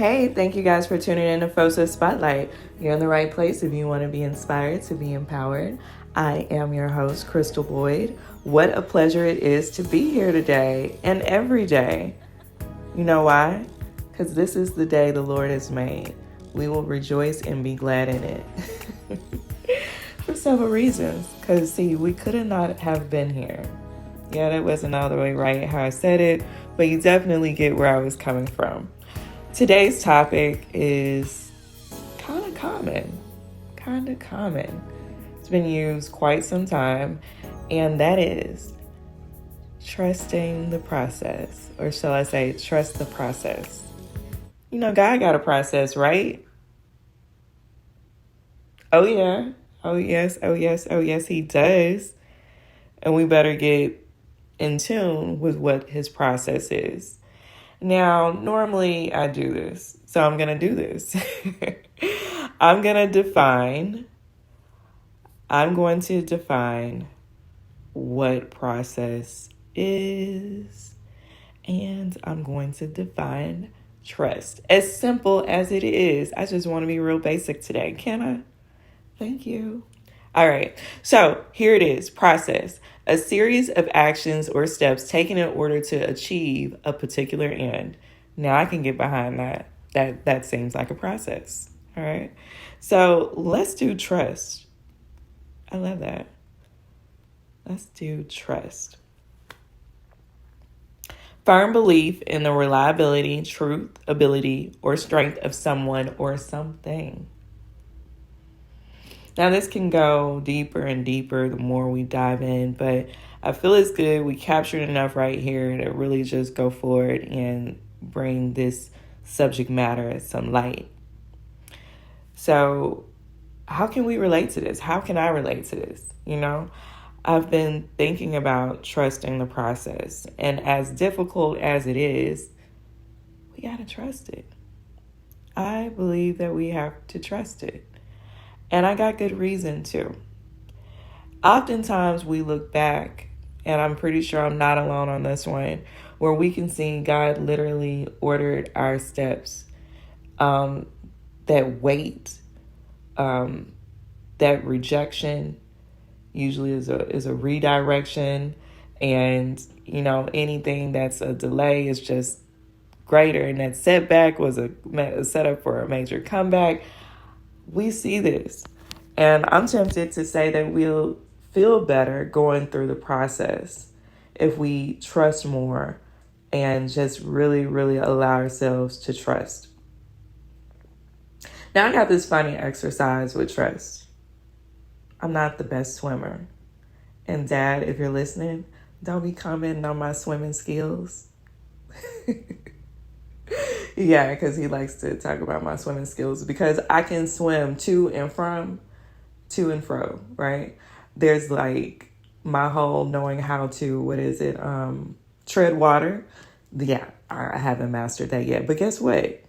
Hey, thank you guys for tuning in to FOSA Spotlight. You're in the right place if you want to be inspired to be empowered. I am your host, Crystal Boyd. What a pleasure it is to be here today and every day. You know why? Because this is the day the Lord has made. We will rejoice and be glad in it. For several reasons. Because, see, we could not have been here. Yeah, that wasn't all the way right how I said it, but you definitely get where I was coming from. Today's topic is kind of common. It's been used quite some time, and that is trusting the process, or shall I say, trust the process. You know, God got a process, right? Oh, yeah. Oh, yes, he does. And we better get in tune with what his process is. Now, normally I do this, so I'm going to do this. I'm going to define what process is, and I'm going to define trust. As simple as it is. I just want to be real basic today. Can I? Thank you. All right. So here it is. Process. A series of actions or steps taken in order to achieve a particular end. Now I can get behind that. That seems like a process. All right. So let's do trust. I love that. Let's do trust. Firm belief in the reliability, truth, ability, or strength of someone or something. Now, this can go deeper and deeper the more we dive in, but I feel it's good. We captured enough right here to really just go forward and bring this subject matter some light. So how can we relate to this? How can I relate to this? You know, I've been thinking about trusting the process, and as difficult as it is, we got to trust it. I believe that we have to trust it. And I got good reason to. Oftentimes we look back, and I'm pretty sure I'm not alone on this one, where we can see God literally ordered our steps. That weight, that rejection usually is a redirection. And, you know, anything that's a delay is just greater. And that setback was a setup for a major comeback. We see this, and I'm tempted to say that we'll feel better going through the process if we trust more and just really, really allow ourselves to trust. Now, I got this funny exercise with trust. I'm not the best swimmer. And Dad, if you're listening, don't be commenting on my swimming skills. Yeah, because he likes to talk about my swimming skills, because I can swim to and fro, right? There's like my whole knowing how to, tread water. Yeah, I haven't mastered that yet. But guess what?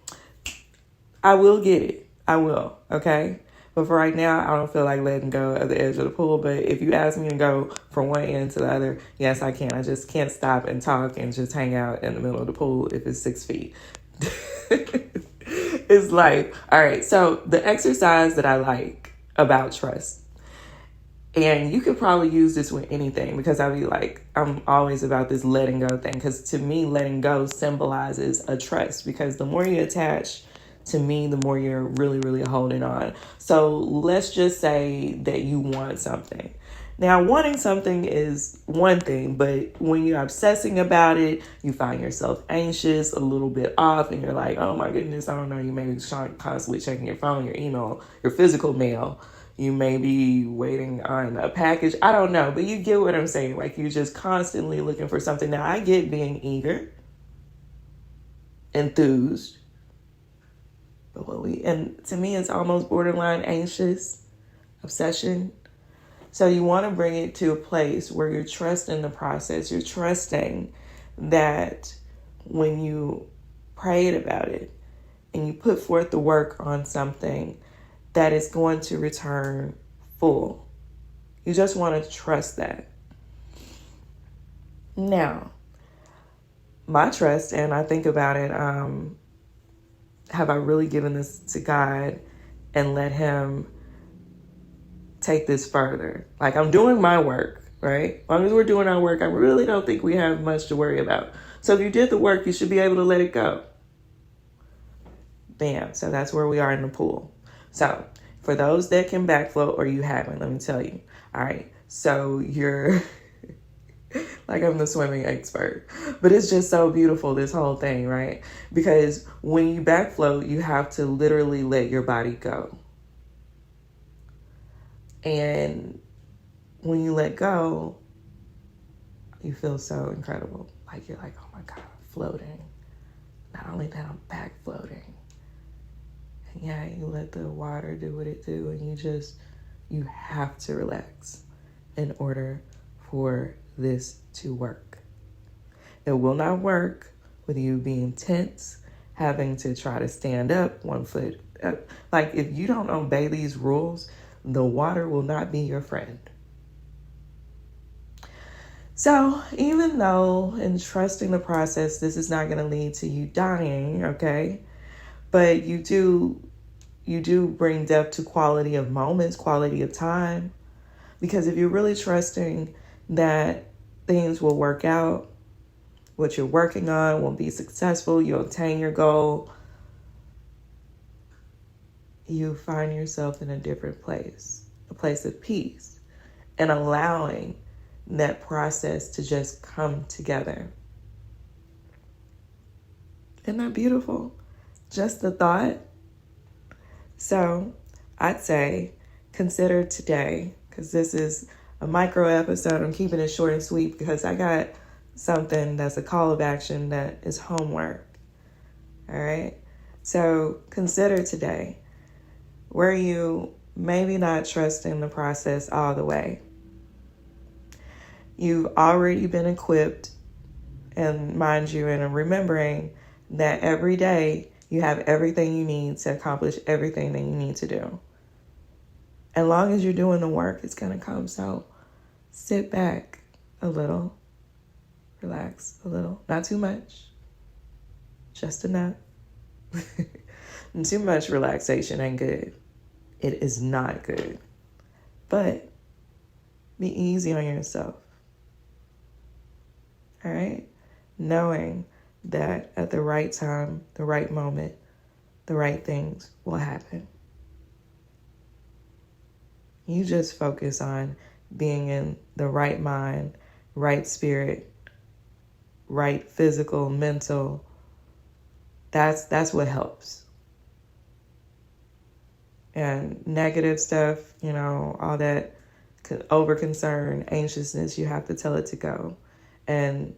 I will get it. I will, okay? But for right now, I don't feel like letting go of the edge of the pool. But if you ask me to go from one end to the other, yes, I can. I just can't stop and talk and just hang out in the middle of the pool if it's 6 feet. It's life. All right. So the exercise that I like about trust, and you could probably use this with anything, because I'm always about this letting go thing. Because to me, letting go symbolizes a trust, because the more you attach to me, the more you're really, really holding on. So let's just say that you want something. Now, wanting something is one thing, but when you're obsessing about it, you find yourself anxious, a little bit off, and you're like, oh my goodness, I don't know. You may be constantly checking your phone, your email, your physical mail. You may be waiting on a package. I don't know, but you get what I'm saying. Like, you're just constantly looking for something. Now, I get being eager, enthused, and to me, it's almost borderline anxious, obsession. So you want to bring it to a place where you're trusting the process. You're trusting that when you prayed about it and you put forth the work on something, that it's going to return full. You just want to trust that. Now, my trust, and I think about it have I really given this to God and let him take this further? Like, I'm doing my work, right? As long as we're doing our work, I really don't think we have much to worry about. So if you did the work, you should be able to let it go. Bam. So that's where we are in the pool. So for those that can backflow or you haven't, let me tell you. All right. So you're like, I'm the swimming expert, but it's just so beautiful, this whole thing, right? Because when you backflow, you have to literally let your body go. And when you let go, you feel so incredible. Like, you're like, oh my God, I'm floating. Not only that, I'm back floating. And yeah, you let the water do what it do, and you have to relax in order for this to work. It will not work with you being tense, having to try to stand up, 1 foot up. Like, if you don't obey these rules, the water will not be your friend. So even though in trusting the process, this is not going to lead to you dying, okay? But you do bring depth to quality of moments, quality of time. Because if you're really trusting that things will work out, what you're working on will be successful, you'll attain your goal, you find yourself in a different place, a place of peace, and allowing that process to just come together. Isn't that beautiful? Just the thought. So I'd say consider today, because this is a micro episode. I'm keeping it short and sweet because I got something that's a call of action that is homework. All right. So consider today where you maybe not trusting the process all the way. You've already been equipped, and mind you, and remembering that every day you have everything you need to accomplish everything that you need to do. As long as you're doing the work, it's going to come. So sit back a little, relax a little, not too much, just enough. And too much relaxation ain't good. It is not good. But be easy on yourself. All right? Knowing that at the right time, the right moment, the right things will happen. You just focus on being in the right mind, right spirit, right physical, mental. That's what helps. And negative stuff, all that over concern, anxiousness, you have to tell it to go. And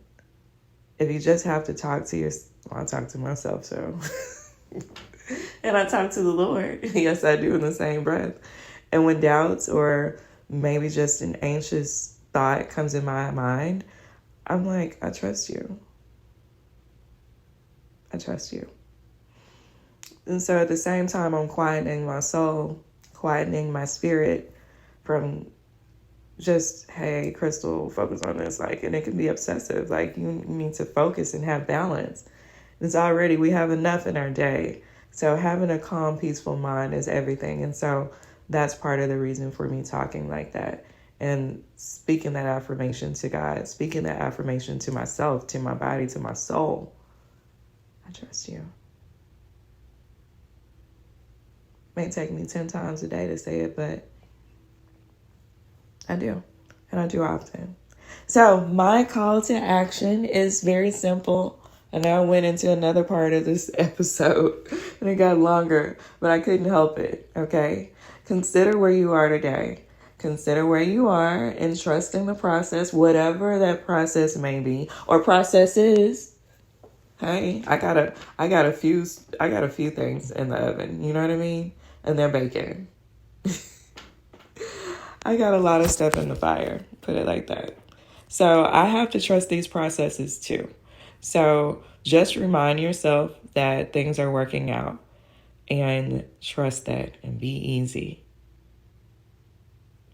if you just have to talk to I talk to myself, so. And I talk to the Lord. Yes, I do, in the same breath. And when doubts or maybe just an anxious thought comes in my mind, I'm like, I trust you. I trust you. And so at the same time, I'm quietening my soul, quietening my spirit from just, hey, Crystal, focus on this. And it can be obsessive. You need to focus and have balance. We have enough in our day. So having a calm, peaceful mind is everything. And so that's part of the reason for me talking like that and speaking that affirmation to God, speaking that affirmation to myself, to my body, to my soul. I trust you. May take me 10 times a day to say it, but I do. And I do often. So my call to action is very simple. I know I went into another part of this episode and it got longer, but I couldn't help it, okay? Consider where you are today. Consider where you are and trusting the process, whatever that process may be or process is. Hey, I got a few things in the oven, you know what I mean? And they're baking. I got a lot of stuff in the fire, put it like that. So I have to trust these processes too. So just remind yourself that things are working out and trust that and be easy.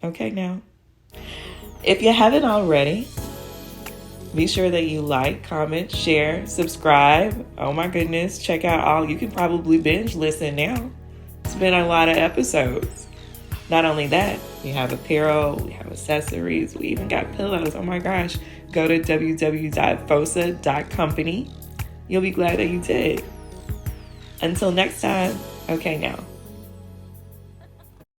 Okay, now, if you haven't already, Be sure that you like, comment, share, subscribe. Oh my goodness, check out all. You can probably binge listen now. It's been a lot of episodes. Not only that, we have apparel, we have accessories, we even got pillows. Oh my gosh. Go to www.fosa.company. You'll be glad that you did. Until next time, okay now.